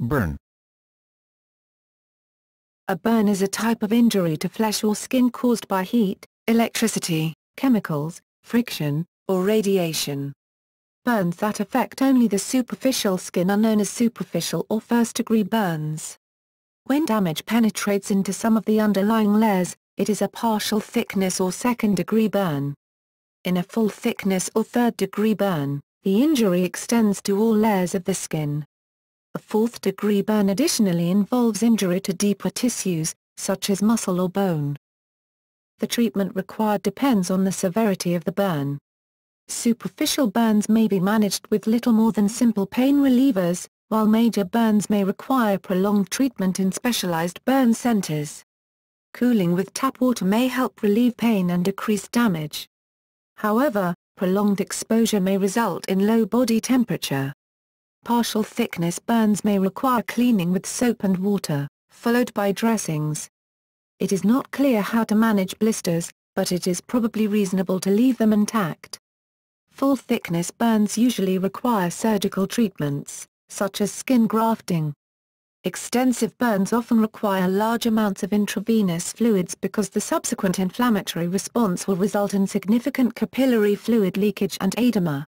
Burn. A burn is a type of injury to flesh or skin caused by heat, electricity, chemicals, friction, or radiation. Burns that affect only the superficial skin are known as superficial or first-degree burns. When damage penetrates into some of the underlying layers, it is a partial thickness or second-degree burn. In a full thickness or third-degree burn, the injury extends to all layers of the skin. A fourth-degree burn additionally involves injury to deeper tissues, such as muscle or bone. The treatment required depends on the severity of the burn. Superficial burns may be managed with little more than simple pain relievers, while major burns may require prolonged treatment in specialized burn centers. Cooling with tap water may help relieve pain and decrease damage. However, prolonged exposure may result in low body temperature. Partial thickness burns may require cleaning with soap and water, followed by dressings. It is not clear how to manage blisters, but it is probably reasonable to leave them intact. Full thickness burns usually require surgical treatments, such as skin grafting. Extensive burns often require large amounts of intravenous fluids because the subsequent inflammatory response will result in significant capillary fluid leakage and edema.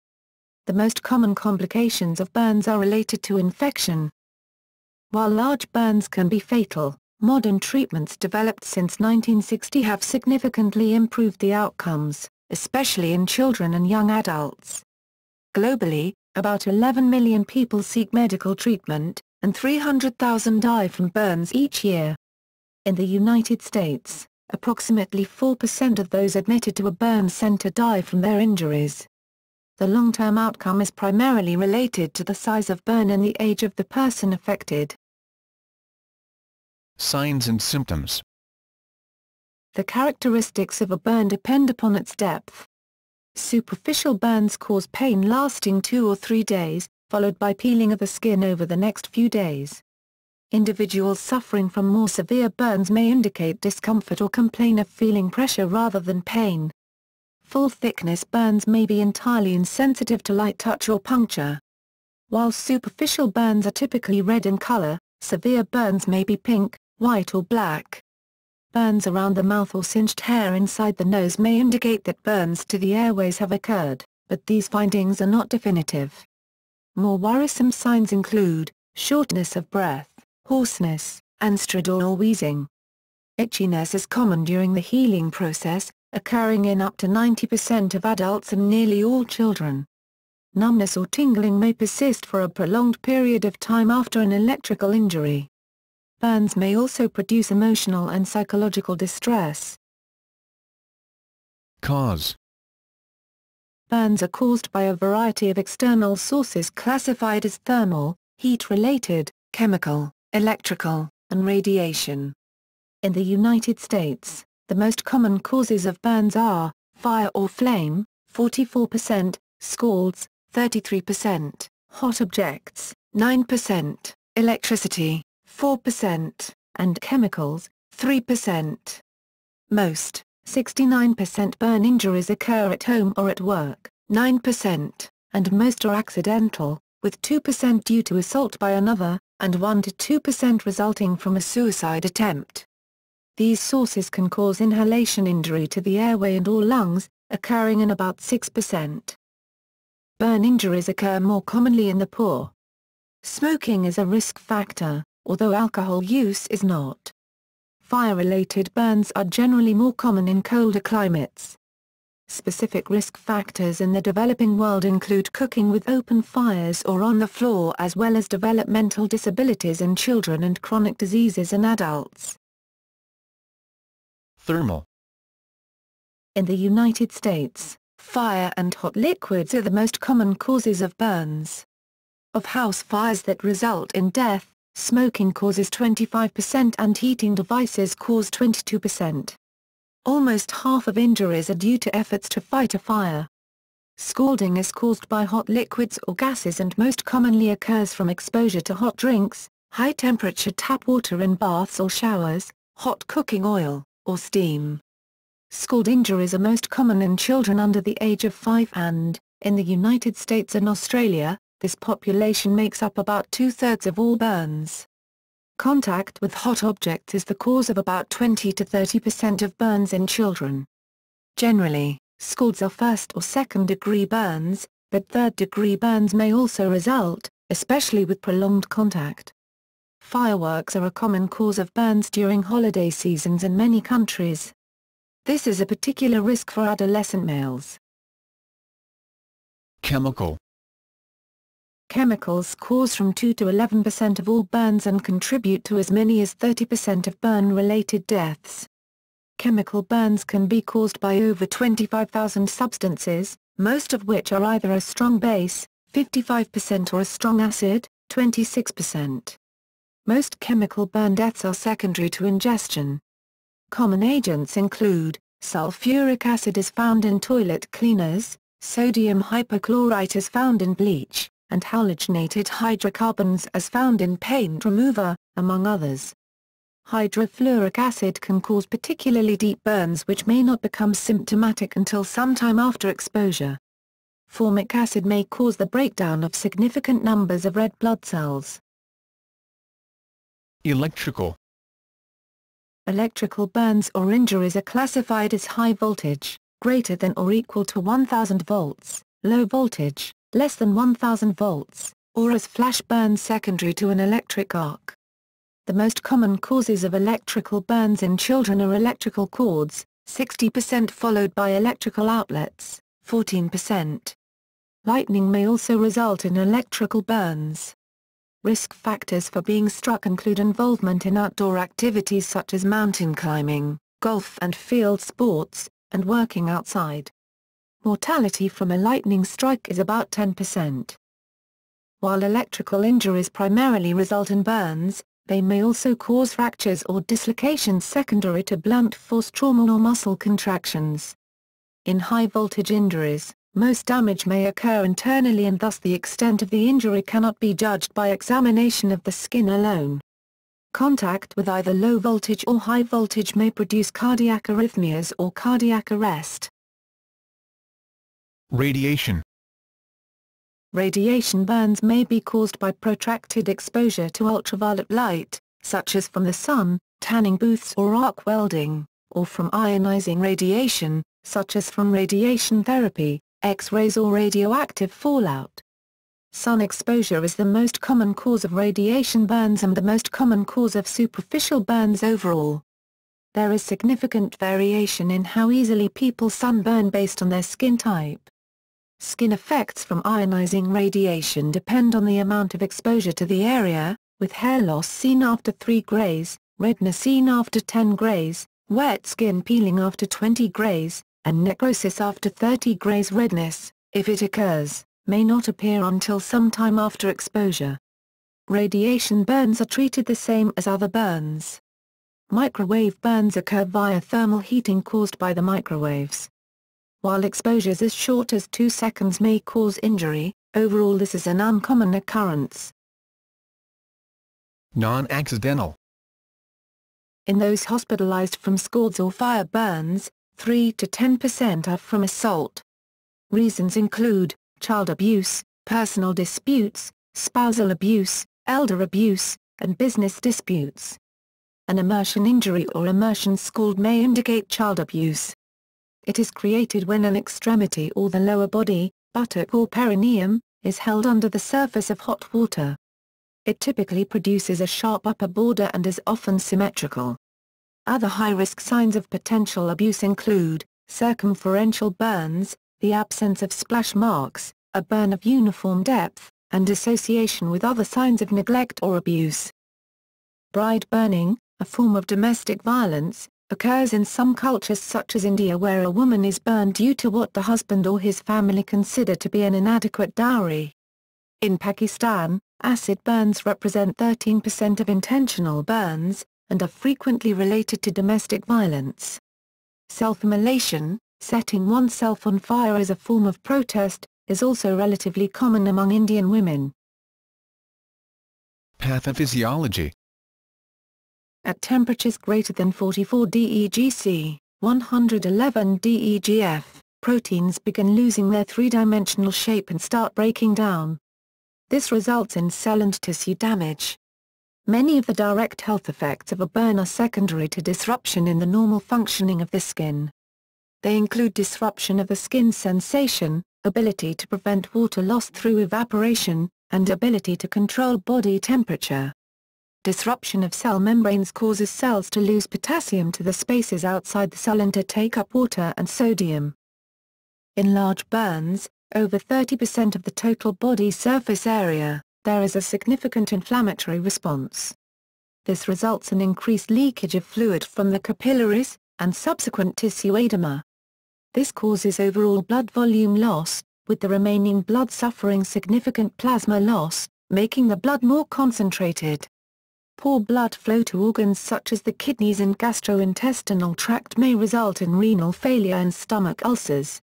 The most common complications of burns are related to infection. While large burns can be fatal, modern treatments developed since 1960 have significantly improved the outcomes, especially in children and young adults. Globally, about 11 million people seek medical treatment, and 300,000 die from burns each year. In the United States, approximately 4% of those admitted to a burn center die from their injuries. The long-term outcome is primarily related to the size of burn and the age of the person affected. Signs and symptoms. The characteristics of a burn depend upon its depth. Superficial burns cause pain lasting 2 or 3 days, followed by peeling of the skin over the next few days. Individuals suffering from more severe burns may indicate discomfort or complain of feeling pressure rather than pain. Full-thickness burns may be entirely insensitive to light touch or puncture. While superficial burns are typically red in color, severe burns may be pink, white or black. Burns around the mouth or singed hair inside the nose may indicate that burns to the airways have occurred, but these findings are not definitive. More worrisome signs include shortness of breath, hoarseness, and stridor or wheezing. Itchiness is common during the healing process, occurring in up to 90% of adults and nearly all children. Numbness or tingling may persist for a prolonged period of time after an electrical injury. Burns may also produce emotional and psychological distress. Cause. Burns are caused by a variety of external sources classified as thermal, heat-related, chemical, electrical, and radiation. In the United States, the most common causes of burns are fire or flame, 44%, scalds, 33%, hot objects, 9%, electricity, 4%, and chemicals, 3%. Most, 69% burn injuries occur at home or at work, 9%, and most are accidental, with 2% due to assault by another, and 1 to 2% resulting from a suicide attempt. These sources can cause inhalation injury to the airway and or lungs, occurring in about 6%. Burn injuries occur more commonly in the poor. Smoking is a risk factor, although alcohol use is not. Fire-related burns are generally more common in colder climates. Specific risk factors in the developing world include cooking with open fires or on the floor, as well as developmental disabilities in children and chronic diseases in adults. Thermal. In the United States, fire and hot liquids are the most common causes of burns. Of house fires that result in death, smoking causes 25% and heating devices cause 22%. Almost half of injuries are due to efforts to fight a fire. Scalding is caused by hot liquids or gases and most commonly occurs from exposure to hot drinks, high-temperature tap water in baths or showers, hot cooking oil, or steam. Scald injuries are most common in children under the age of 5 and, in the United States and Australia, This population makes up about 2/3 of all burns. Contact with hot objects is the cause of about 20 to 30% of burns in children. Generally, scalds are first or second-degree burns, but third-degree burns may also result, especially with prolonged contact. Fireworks are a common cause of burns during holiday seasons in many countries. This is a particular risk for adolescent males. Chemical. Chemicals cause from 2 to 11% of all burns and contribute to as many as 30% of burn-related deaths. Chemical burns can be caused by over 25,000 substances, most of which are either a strong base, 55%, or a strong acid, 26%. Most chemical burn deaths are secondary to ingestion. Common agents include, sulfuric acid is found in toilet cleaners, sodium hypochlorite is found in bleach, and halogenated hydrocarbons as found in paint remover, among others. Hydrofluoric acid can cause particularly deep burns which may not become symptomatic until sometime after exposure. Formic acid may cause the breakdown of significant numbers of red blood cells. Electrical. Electrical burns or injuries are classified as high voltage, greater than or equal to 1000 volts, low voltage, less than 1000 volts, or as flash burns secondary to an electric arc. The most common causes of electrical burns in children are electrical cords, 60%, followed by electrical outlets, 14%. Lightning may also result in electrical burns. Risk factors for being struck include involvement in outdoor activities such as mountain climbing, golf and field sports, and working outside. Mortality from a lightning strike is about 10%. While electrical injuries primarily result in burns, they may also cause fractures or dislocations secondary to blunt force trauma or muscle contractions. In high-voltage injuries, most damage may occur internally and thus the extent of the injury cannot be judged by examination of the skin alone. Contact with either low voltage or high voltage may produce cardiac arrhythmias or cardiac arrest. Radiation. Radiation burns may be caused by protracted exposure to ultraviolet light, such as from the sun, tanning booths or arc welding, or from ionizing radiation, such as from radiation therapy, X-rays or radioactive fallout. Sun exposure is the most common cause of radiation burns and the most common cause of superficial burns overall. There is significant variation in how easily people sunburn based on their skin type. Skin effects from ionizing radiation depend on the amount of exposure to the area, with hair loss seen after 3 grays, redness seen after 10 grays, wet skin peeling after 20 grays, and necrosis after 30 grays. Redness, if it occurs, may not appear until some time after exposure. Radiation burns are treated the same as other burns. Microwave burns occur via thermal heating caused by the microwaves. While exposures as short as 2 seconds may cause injury, overall this is an uncommon occurrence. Non-accidental. In those hospitalized from scalds or fire burns, 3 to 10% are from assault. Reasons include child abuse, personal disputes, spousal abuse, elder abuse, and business disputes. An immersion injury or immersion scald may indicate child abuse. It is created when an extremity or the lower body, buttock or perineum, is held under the surface of hot water. It typically produces a sharp upper border and is often symmetrical. Other high-risk signs of potential abuse include circumferential burns, the absence of splash marks, a burn of uniform depth, and association with other signs of neglect or abuse. Bride burning, a form of domestic violence, occurs in some cultures such as India where a woman is burned due to what the husband or his family consider to be an inadequate dowry. In Pakistan, acid burns represent 13% of intentional burns, and are frequently related to domestic violence. Self-immolation, setting oneself on fire as a form of protest, is also relatively common among Indian women. Pathophysiology. At temperatures greater than 44 degC, 111 degF, proteins begin losing their three-dimensional shape and start breaking down. This results in cell and tissue damage. Many of the direct health effects of a burn are secondary to disruption in the normal functioning of the skin. They include disruption of the skin sensation, ability to prevent water loss through evaporation, and ability to control body temperature. Disruption of cell membranes causes cells to lose potassium to the spaces outside the cell and to take up water and sodium. In large burns, over 30% of the total body surface area, there is a significant inflammatory response. This results in increased leakage of fluid from the capillaries, and subsequent tissue edema. This causes overall blood volume loss, with the remaining blood suffering significant plasma loss, making the blood more concentrated. Poor blood flow to organs such as the kidneys and gastrointestinal tract may result in renal failure and stomach ulcers.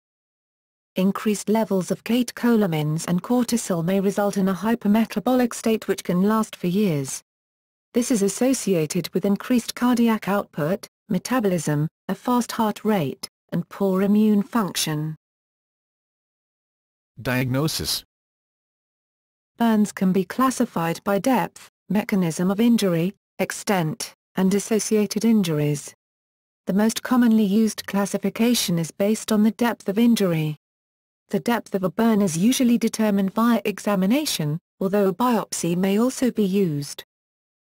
Increased levels of catecholamines and cortisol may result in a hypermetabolic state which can last for years. This is associated with increased cardiac output, metabolism, a fast heart rate, and poor immune function. Diagnosis. Burns can be classified by depth, mechanism of injury, extent, and associated injuries. The most commonly used classification is based on the depth of injury. The depth of a burn is usually determined via examination, although a biopsy may also be used.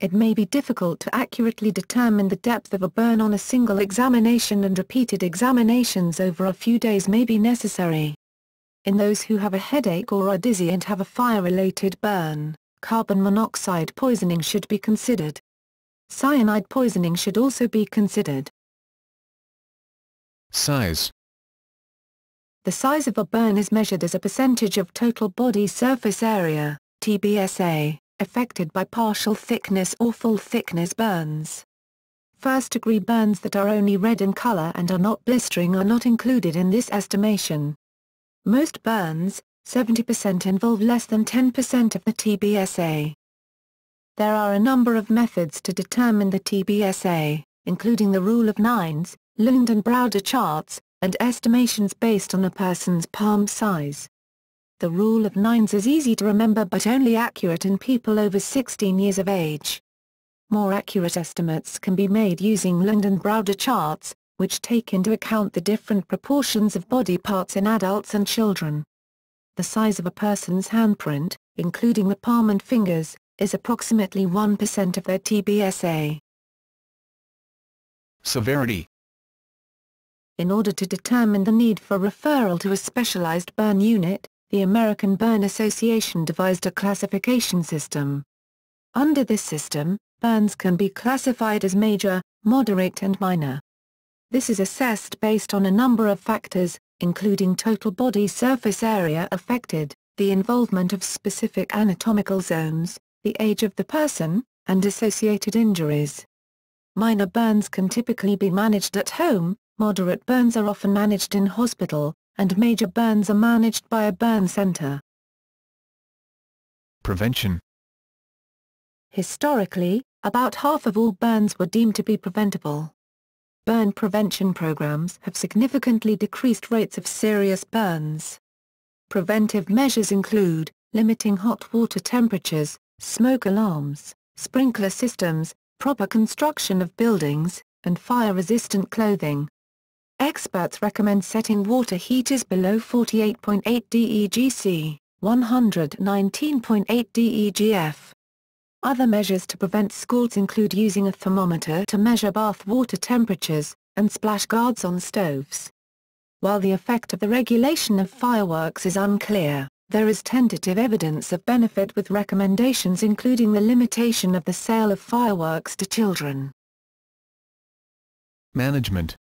It may be difficult to accurately determine the depth of a burn on a single examination, and repeated examinations over a few days may be necessary. In those who have a headache or are dizzy and have a fire-related burn, carbon monoxide poisoning should be considered. Cyanide poisoning should also be considered. Size. The size of a burn is measured as a percentage of total body surface area, TBSA, affected by partial thickness or full thickness burns. First-degree burns that are only red in color and are not blistering are not included in this estimation. Most burns, 70%, involve less than 10% of the TBSA. There are a number of methods to determine the TBSA, including the rule of nines, Lund and Browder charts, and estimations based on a person's palm size. The rule of nines is easy to remember but only accurate in people over 16 years of age. More accurate estimates can be made using Lund and Browder charts, which take into account the different proportions of body parts in adults and children. The size of a person's handprint, including the palm and fingers, is approximately 1% of their TBSA. Severity. In order to determine the need for referral to a specialized burn unit, the American Burn Association devised a classification system. Under this system, burns can be classified as major, moderate and minor. This is assessed based on a number of factors, including total body surface area affected, the involvement of specific anatomical zones, the age of the person, and associated injuries. Minor burns can typically be managed at home, moderate burns are often managed in hospital, and major burns are managed by a burn center. Prevention. Historically, about half of all burns were deemed to be preventable. Burn prevention programs have significantly decreased rates of serious burns. Preventive measures include limiting hot water temperatures, smoke alarms, sprinkler systems, proper construction of buildings, and fire-resistant clothing. Experts recommend setting water heaters below 48.8 DEGC, 119.8 DEGF. Other measures to prevent scalds include using a thermometer to measure bath water temperatures, and splash guards on stoves. While the effect of the regulation of fireworks is unclear, there is tentative evidence of benefit with recommendations including the limitation of the sale of fireworks to children. Management.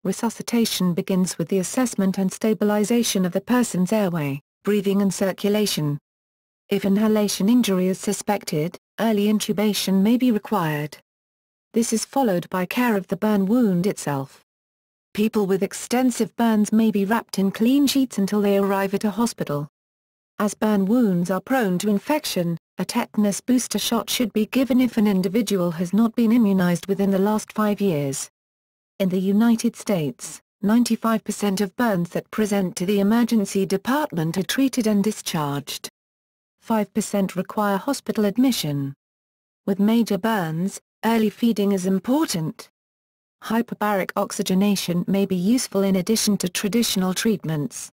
Resuscitation begins with the assessment and stabilization of the person's airway, breathing and circulation. If inhalation injury is suspected, early intubation may be required. This is followed by care of the burn wound itself. People with extensive burns may be wrapped in clean sheets until they arrive at a hospital. As burn wounds are prone to infection, a tetanus booster shot should be given if an individual has not been immunized within the last 5 years. In the United States, 95% of burns that present to the emergency department are treated and discharged. 5% require hospital admission. With major burns, early feeding is important. Hyperbaric oxygenation may be useful in addition to traditional treatments.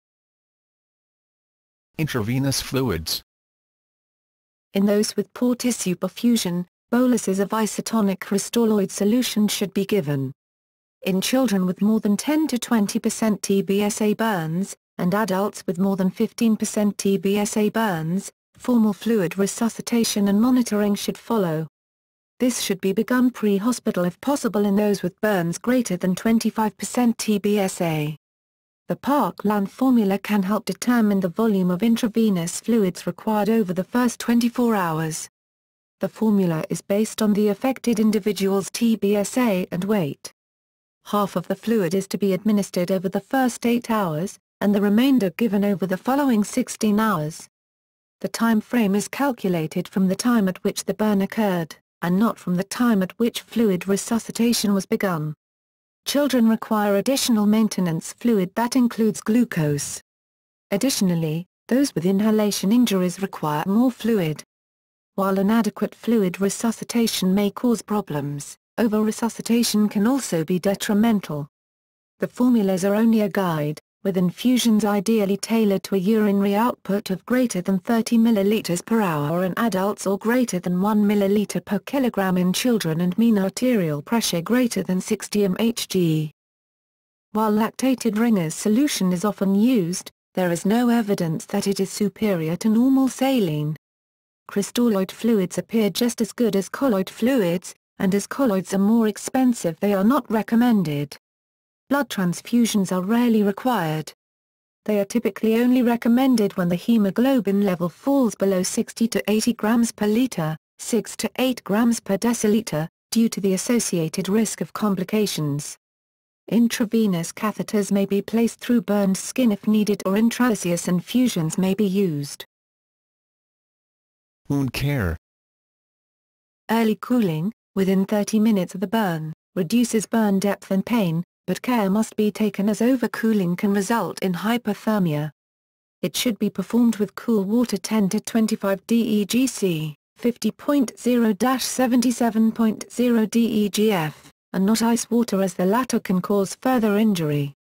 Intravenous fluids. In those with poor tissue perfusion, boluses of isotonic crystalloid solution should be given. In children with more than 10 to 20% TBSA burns, and adults with more than 15% TBSA burns, formal fluid resuscitation and monitoring should follow. This should be begun pre-hospital if possible in those with burns greater than 25% TBSA. The Parkland formula can help determine the volume of intravenous fluids required over the first 24 hours. The formula is based on the affected individual's TBSA and weight. Half of the fluid is to be administered over the first 8 hours, and the remainder given over the following 16 hours. The time frame is calculated from the time at which the burn occurred, and not from the time at which fluid resuscitation was begun. Children require additional maintenance fluid that includes glucose. Additionally, those with inhalation injuries require more fluid. While inadequate fluid resuscitation may cause problems, over-resuscitation can also be detrimental. The formulas are only a guide, with infusions ideally tailored to a urinary output of greater than 30 ml per hour in adults or greater than 1 ml per kilogram in children, and mean arterial pressure greater than 60 mHg. While lactated Ringer's solution is often used, there is no evidence that it is superior to normal saline. Crystalloid fluids appear just as good as colloid fluids, and as colloids are more expensive they are not recommended. Blood transfusions are rarely required. They are typically only recommended when the hemoglobin level falls below 60 to 80 grams per liter, 6 to 8 grams per deciliter, due to the associated risk of complications. Intravenous catheters may be placed through burned skin if needed, or intraosseous infusions may be used. Wound care. Early cooling, within 30 minutes of the burn, reduces burn depth and pain, but care must be taken as overcooling can result in hypothermia. It should be performed with cool water 10 to 25 DEGC, 50.0-77.0 DEGF, and not ice water, as the latter can cause further injury.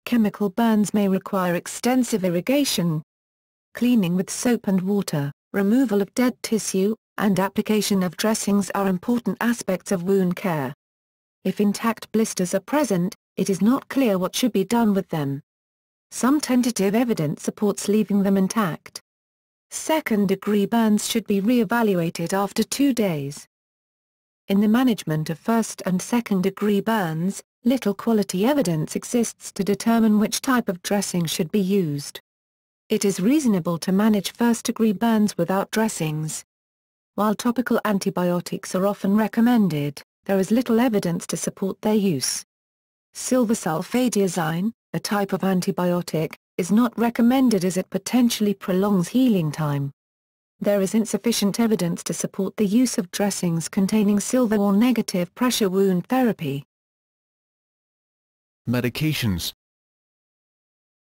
Chemical burns may require extensive irrigation. Cleaning with soap and water, removal of dead tissue, and application of dressings are important aspects of wound care. If intact blisters are present, it is not clear what should be done with them. Some tentative evidence supports leaving them intact. Second-degree burns should be re-evaluated after 2 days. In the management of first and second-degree burns, little quality evidence exists to determine which type of dressing should be used. It is reasonable to manage first-degree burns without dressings. While topical antibiotics are often recommended, there is little evidence to support their use. Silversulfadiazine, a type of antibiotic, is not recommended as it potentially prolongs healing time. There is insufficient evidence to support the use of dressings containing silver or negative pressure wound therapy. Medications.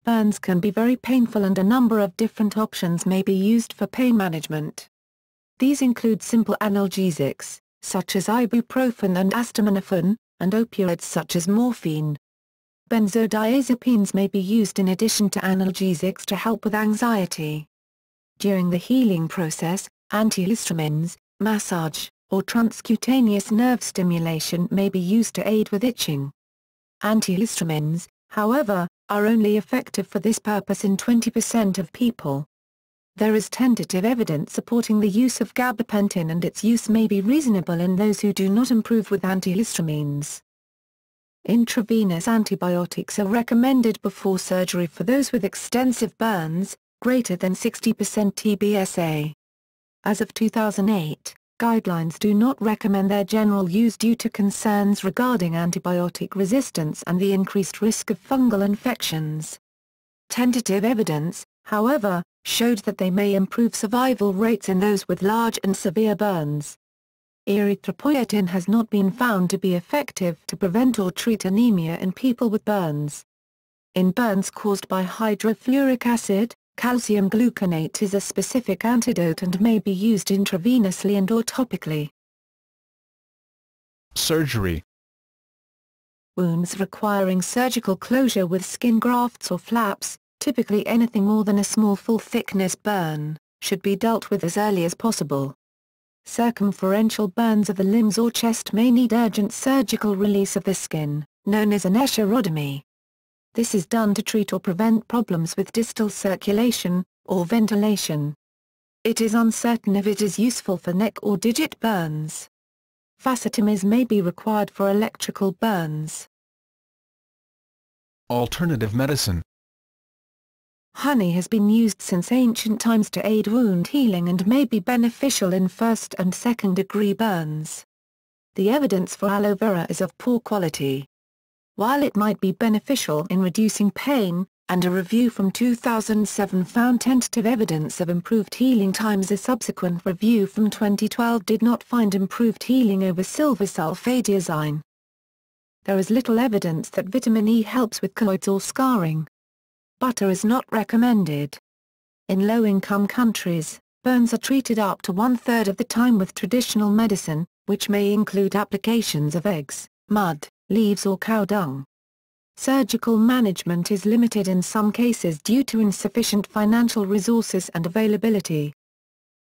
Burns can be very painful, and a number of different options may be used for pain management. These include simple analgesics, such as ibuprofen and acetaminophen, and opioids such as morphine. Benzodiazepines may be used in addition to analgesics to help with anxiety. During the healing process, antihistamines, massage, or transcutaneous nerve stimulation may be used to aid with itching. Antihistamines, however, are only effective for this purpose in 20% of people. There is tentative evidence supporting the use of gabapentin, and its use may be reasonable in those who do not improve with antihistamines. Intravenous antibiotics are recommended before surgery for those with extensive burns, greater than 60% TBSA. As of 2008, guidelines do not recommend their general use due to concerns regarding antibiotic resistance and the increased risk of fungal infections. Tentative evidence, however, showed that they may improve survival rates in those with large and severe burns. Erythropoietin has not been found to be effective to prevent or treat anemia in people with burns. In burns caused by hydrofluoric acid, Calcium gluconate is a specific antidote and may be used intravenously and/or topically. Surgery. Wounds requiring surgical closure with skin grafts or flaps, typically anything more than a small full-thickness burn, should be dealt with as early as possible. Circumferential burns of the limbs or chest may need urgent surgical release of the skin, known as an escherotomy. This is done to treat or prevent problems with distal circulation, or ventilation. It is uncertain if it is useful for neck or digit burns. Vasectomies may be required for electrical burns. Alternative medicine. Honey has been used since ancient times to aid wound healing and may be beneficial in first and second-degree burns. The evidence for aloe vera is of poor quality. While it might be beneficial in reducing pain, and a review from 2007 found tentative evidence of improved healing times, a subsequent review from 2012 did not find improved healing over silver sulfadiazine. There is little evidence that vitamin E helps with keloids or scarring. Butter is not recommended. In low-income countries, burns are treated up to one-third of the time with traditional medicine, which may include applications of eggs, mud, leaves or cow dung. Surgical management is limited in some cases due to insufficient financial resources and availability.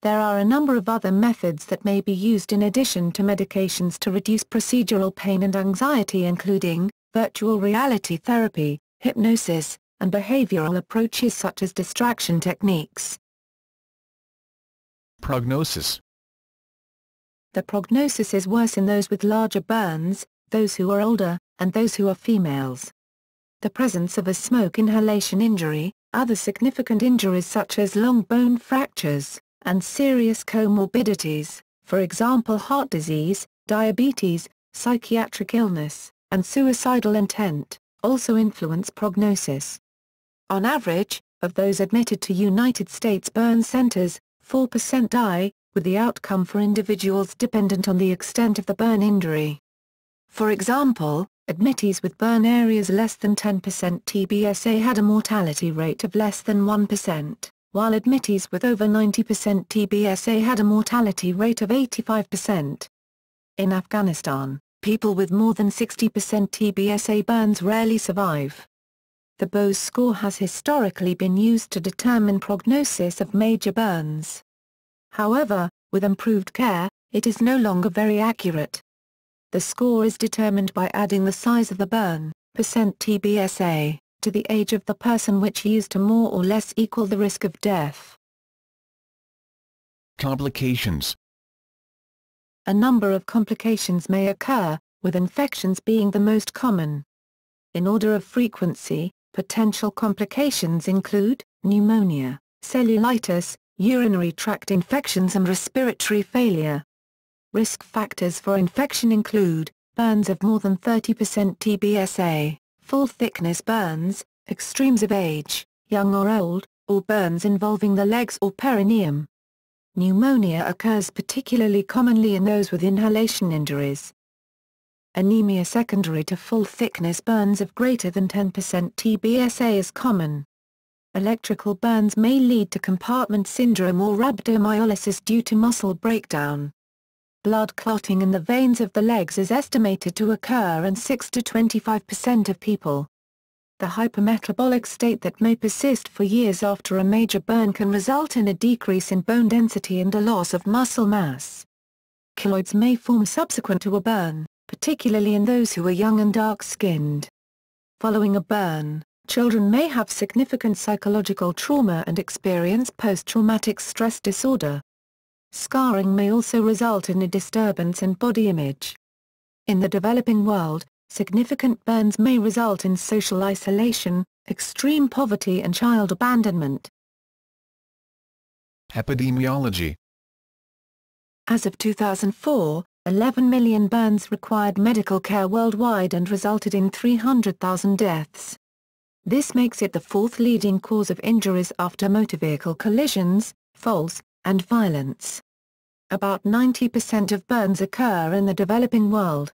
There are a number of other methods that may be used in addition to medications to reduce procedural pain and anxiety, including virtual reality therapy, hypnosis, and behavioral approaches such as distraction techniques. Prognosis. The prognosis is worse in those with larger burns, those who are older, and those who are females. The presence of a smoke inhalation injury, other significant injuries such as long bone fractures, and serious comorbidities, for example heart disease, diabetes, psychiatric illness, and suicidal intent, also influence prognosis. On average, of those admitted to United States burn centers, 4% die, with the outcome for individuals dependent on the extent of the burn injury. For example, admittees with burn areas less than 10% TBSA had a mortality rate of less than 1%, while admittees with over 90% TBSA had a mortality rate of 85%. In Afghanistan, people with more than 60% TBSA burns rarely survive. The Bose score has historically been used to determine prognosis of major burns. However, with improved care, it is no longer very accurate. The score is determined by adding the size of the burn, percent TBSA, to the age of the person, which used to more or less equal the risk of death. Complications. A number of complications may occur, with infections being the most common. In order of frequency, potential complications include pneumonia, cellulitis, urinary tract infections and respiratory failure. Risk factors for infection include burns of more than 30% TBSA, full-thickness burns, extremes of age, young or old, or burns involving the legs or perineum. Pneumonia occurs particularly commonly in those with inhalation injuries. Anemia secondary to full-thickness burns of greater than 10% TBSA is common. Electrical burns may lead to compartment syndrome or rhabdomyolysis due to muscle breakdown. Blood clotting in the veins of the legs is estimated to occur in 6 to 25% of people. The hypermetabolic state that may persist for years after a major burn can result in a decrease in bone density and a loss of muscle mass. Keloids may form subsequent to a burn, particularly in those who are young and dark-skinned. Following a burn, children may have significant psychological trauma and experience post-traumatic stress disorder. Scarring may also result in a disturbance in body image. In the developing world, significant burns may result in social isolation, extreme poverty and child abandonment. Epidemiology. As of 2004, 11 million burns required medical care worldwide and resulted in 300,000 deaths. This makes it the fourth leading cause of injuries after motor vehicle collisions, falls, and violence. About 90% of burns occur in the developing world.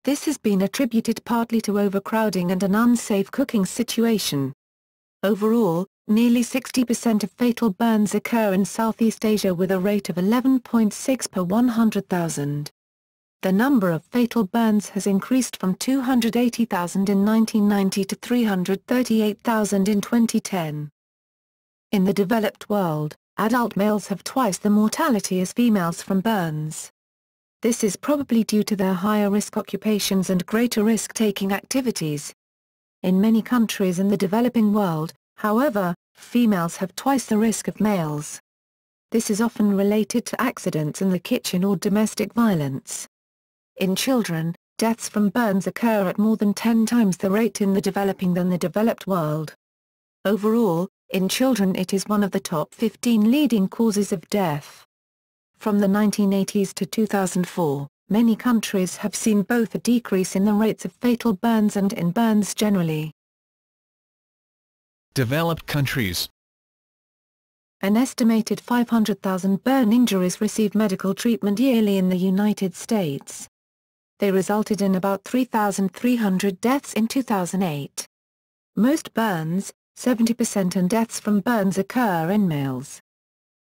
This has been attributed partly to overcrowding and an unsafe cooking situation. Overall, Nearly 60% of fatal burns occur in Southeast Asia with a rate of 11.6 per 100,000. The number of fatal burns has increased from 280,000 in 1990 to 338,000 in 2010. In the developed world, adult males have twice the mortality as females from burns. This is probably due to their higher risk occupations and greater risk-taking activities. In many countries in the developing world, however, females have twice the risk of males. This is often related to accidents in the kitchen or domestic violence. In children, deaths from burns occur at more than 10 times the rate in the developing than the developed world. Overall, in children it is one of the top 15 leading causes of death. From the 1980s to 2004, many countries have seen both a decrease in the rates of fatal burns and in burns generally. Developed countries. An estimated 500,000 burn injuries receive medical treatment yearly in the United States. They resulted in about 3,300 deaths in 2008. Most burns, 70%, and deaths from burns occur in males.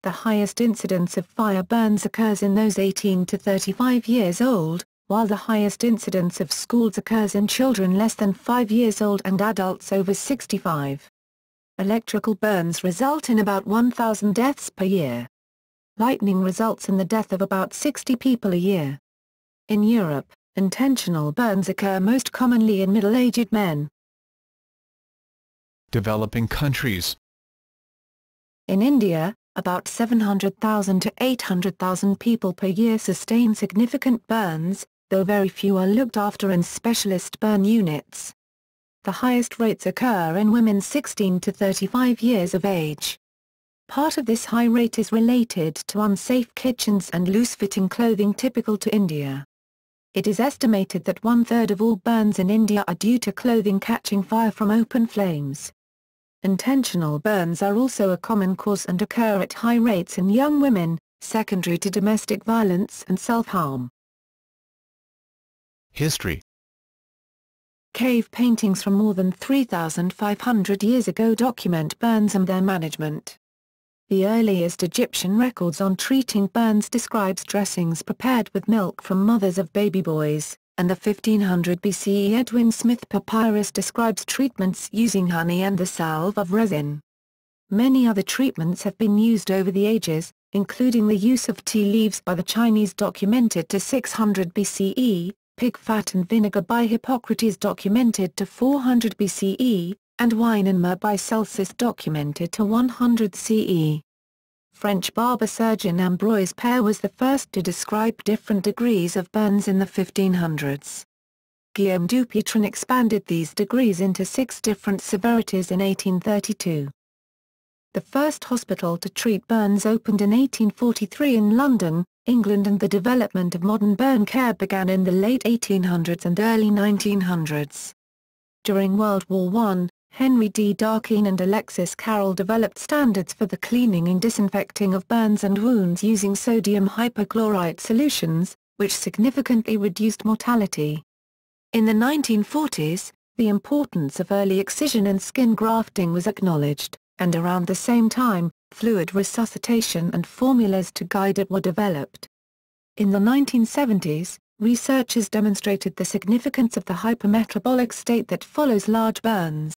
The highest incidence of fire burns occurs in those 18 to 35 years old, while the highest incidence of scalds occurs in children less than 5 years old and adults over 65. Electrical burns result in about 1,000 deaths per year. Lightning results in the death of about 60 people a year. In Europe, intentional burns occur most commonly in middle-aged men. Developing countries. In India, about 700,000 to 800,000 people per year sustain significant burns, though very few are looked after in specialist burn units. The highest rates occur in women 16 to 35 years of age. Part of this high rate is related to unsafe kitchens and loose-fitting clothing typical to India. It is estimated that 1/3 of all burns in India are due to clothing catching fire from open flames. Intentional burns are also a common cause and occur at high rates in young women, secondary to domestic violence and self-harm. History. Cave paintings from more than 3,500 years ago document burns and their management. The earliest Egyptian records on treating burns describes dressings prepared with milk from mothers of baby boys, and the 1500 BCE Edwin Smith papyrus describes treatments using honey and the salve of resin. Many other treatments have been used over the ages, including the use of tea leaves by the Chinese documented to 600 BCE, pig fat and vinegar by Hippocrates documented to 400 BCE, and wine and myrrh by Celsus documented to 100 CE. French barber surgeon Ambroise Paré was the first to describe different degrees of burns in the 1500s. Guillaume Dupuytren expanded these degrees into 6 different severities in 1832. The first hospital to treat burns opened in 1843 in London, England, and the development of modern burn care began in the late 1800s and early 1900s. During World War I, Henry D. Darkine and Alexis Carroll developed standards for the cleaning and disinfecting of burns and wounds using sodium hypochlorite solutions, which significantly reduced mortality. In the 1940s, the importance of early excision and skin grafting was acknowledged, and around the same time, fluid resuscitation and formulas to guide it were developed. In the 1970s, researchers demonstrated the significance of the hypermetabolic state that follows large burns.